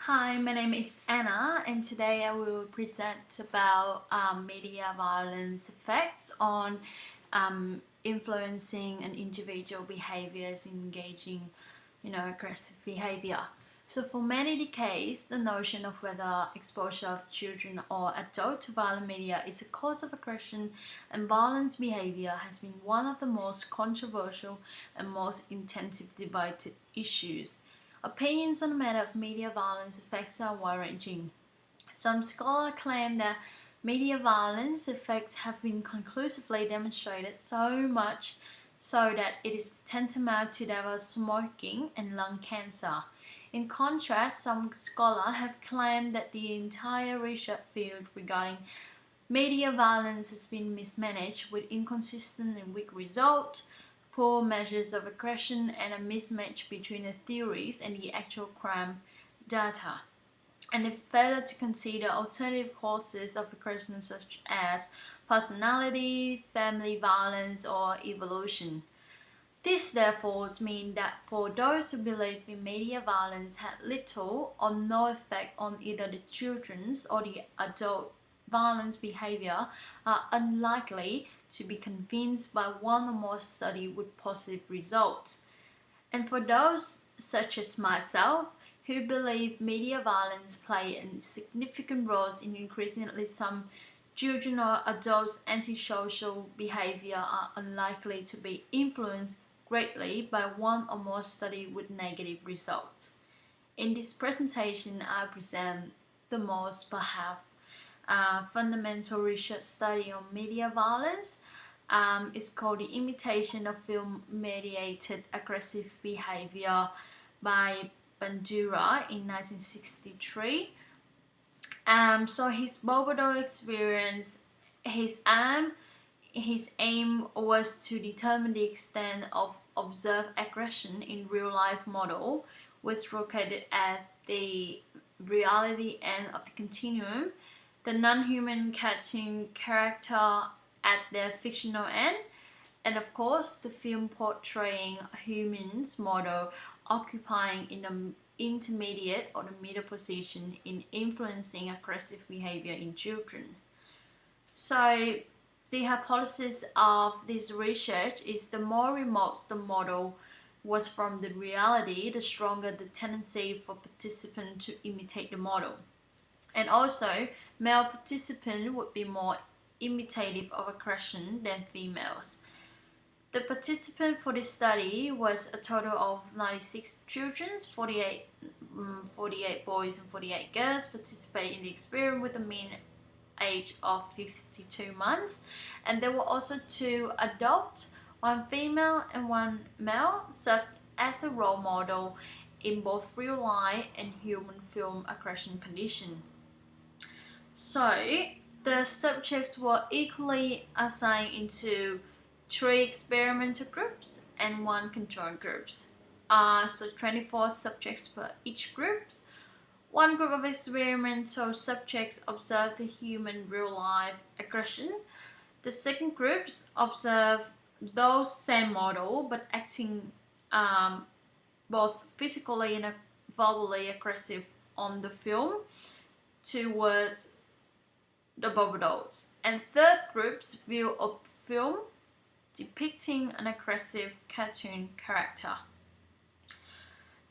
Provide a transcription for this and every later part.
Hi, my name is Anna, and today I will present about media violence effects on influencing an individual behaviors, engaging, aggressive behavior. So, for many decades, the notion of whether exposure of children or adults to violent media is a cause of aggression and violence behavior has been one of the most controversial and most intensive debated issues. Opinions on the matter of media violence effects are wide-ranging. Some scholars claim that media violence effects have been conclusively demonstrated, so much so that it is tantamount to that of smoking and lung cancer. In contrast, some scholars have claimed that the entire research field regarding media violence has been mismanaged with inconsistent and weak results, poor measures of aggression, and a mismatch between the theories and the actual crime data. And they failure to consider alternative causes of aggression such as personality, family violence, or evolution. This therefore means that for those who believe in media violence had little or no effect on either the children's or the adult violence behavior are unlikely to be convinced by one or more studies with positive results. And for those such as myself who believe media violence play a significant role in increasing at least some children or adults' antisocial behavior are unlikely to be influenced greatly by one or more studies with negative results. In this presentation, I present the most perhaps fundamental research study on media violence. It's called The Imitation of Film-Mediated Aggressive Behavior by Bandura in 1963. So his Bobodor experience, his aim was to determine the extent of observed aggression in real-life model, which located at the reality end of the continuum, the non-human cartoon character at their fictional end, and of course the film portraying humans model occupying in the intermediate or the middle position in influencing aggressive behavior in children. So the hypothesis of this research is the more remote the model was from the reality, the stronger the tendency for participants to imitate the model. And also, male participants would be more imitative of aggression than females. The participant for this study was a total of 96 children, 48 boys and 48 girls participated in the experiment with a mean age of 52 months, and there were also 2 adults, 1 female and 1 male, served as a role model in both real life and human film aggression condition. So the subjects were equally assigned into 3 experimental groups and 1 control groups. So 24 subjects per each group. One group of experimental subjects observed the human real-life aggression. The second group observed those same model but acting both physically and verbally aggressive on the film towards the bobodals. And third group's view of film depicting an aggressive cartoon character.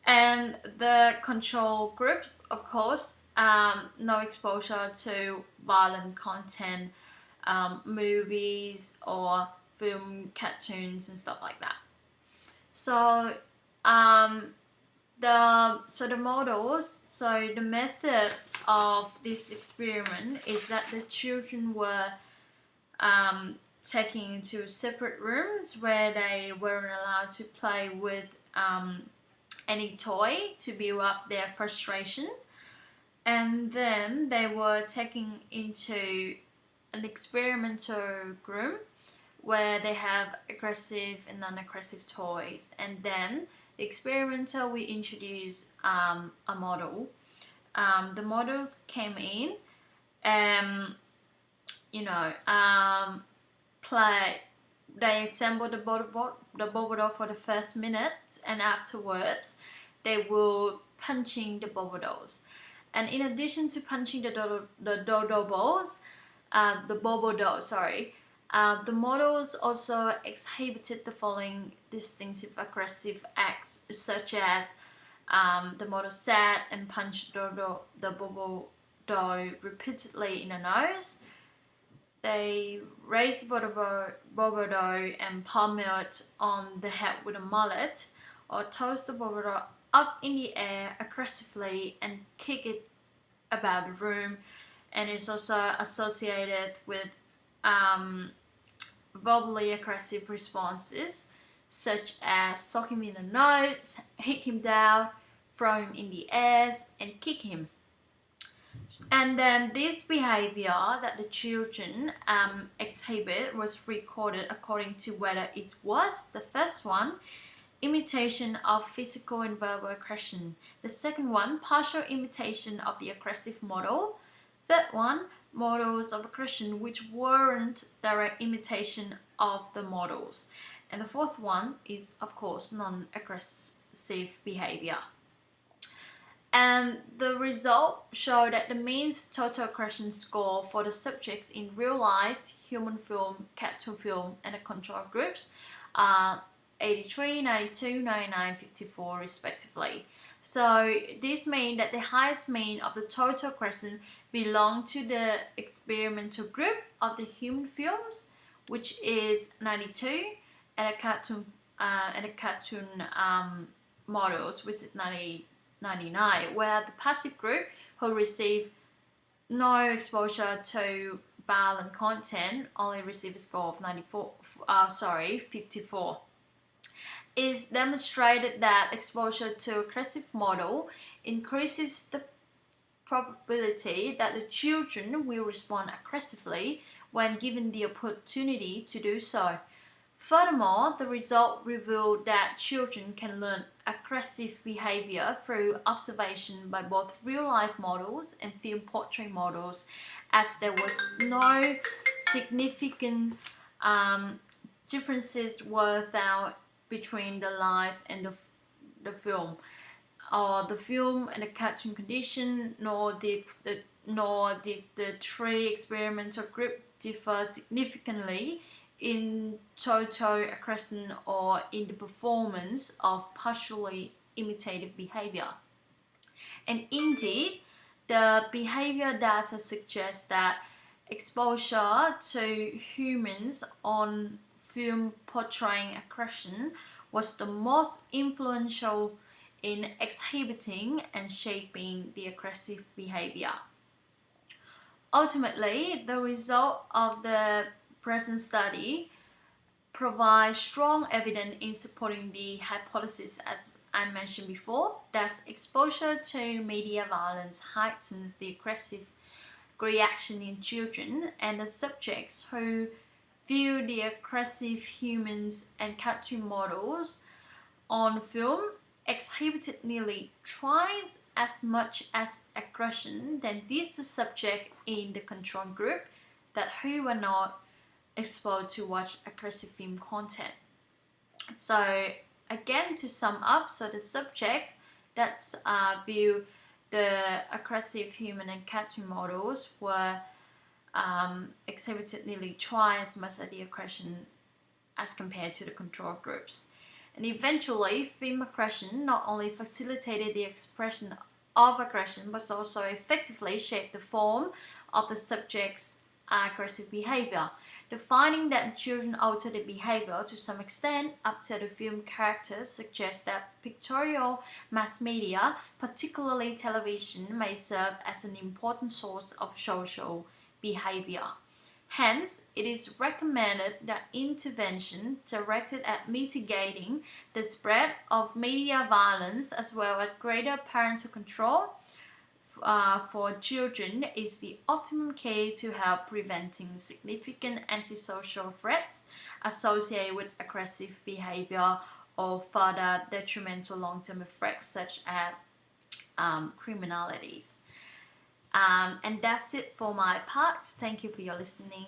And the control groups, of course, no exposure to violent content, movies or film cartoons and stuff like that. So the models, so the method of this experiment is that the children were taken into separate rooms where they weren't allowed to play with any toy to build up their frustration, and then they were taken into an experimental room where they have aggressive and non-aggressive toys, and then the experimenter will introduce a model. The models came in and play. They assemble the bobodor for the first minute, and afterwards they will punching the bobo dolls. And in addition to punching the dodo balls, the bobo dolls, sorry, the models also exhibited the following distinctive aggressive acts, such as the model sat and punched the bobo doll repeatedly in the nose. They raised the bobo doll and pummeled on the head with a mallet, or tossed the bobo doll up in the air aggressively and kick it about the room. And it's also associated with verbally aggressive responses, such as sock him in the nose, hit him down, throw him in the air, and kick him. And then this behavior that the children exhibit was recorded according to whether it was the first one, imitation of physical and verbal aggression; the second one, partial imitation of the aggressive model; third one, models of aggression which weren't direct imitation of the models; and the fourth one is, of course, non-aggressive behavior. And the result showed that the mean total aggression score for the subjects in real life, human film, cartoon film, and the control groups are 83, 92, 99, 54 respectively. So this means that the highest mean of the total aggression belonged to the experimental group of the human films, which is 92, and the cartoon models, which is 99, where the passive group, who receive no exposure to violent content, only receive a score of 54. It's demonstrated that exposure to aggressive model increases the probability that the children will respond aggressively when given the opportunity to do so. Furthermore, the result revealed that children can learn aggressive behavior through observation by both real-life models and film portrait models, as there was no significant differences were found between the live and the film, or the film and the cartoon condition, nor did the three experimental group differ significantly in total aggression or in the performance of partially imitative behavior. And indeed, the behavior data suggests that exposure to humans on film portraying aggression was the most influential in exhibiting and shaping the aggressive behavior. Ultimately, the result of the present study provides strong evidence in supporting the hypothesis, as I mentioned before, that exposure to media violence heightens the aggressive reaction in children, and the subjects who view the aggressive humans and cartoon models on film exhibited nearly twice as much as aggression than did the subject in the control group who were not exposed to watch aggressive film content. So again, to sum up, so the subject that's view the aggressive human and cartoon models were exhibited nearly twice as much as the aggression as compared to the control groups. And eventually, film aggression not only facilitated the expression of aggression, but also effectively shaped the form of the subject's aggressive behavior. The finding that the children altered their behavior to some extent after the film characters suggests that pictorial mass media, particularly television, may serve as an important source of social behavior. Hence, it is recommended that intervention directed at mitigating the spread of media violence as well as greater parental control for children is the optimum key to help preventing significant antisocial threats associated with aggressive behavior or further detrimental long-term effects such as criminalities. And that's it for my part. Thank you for your listening.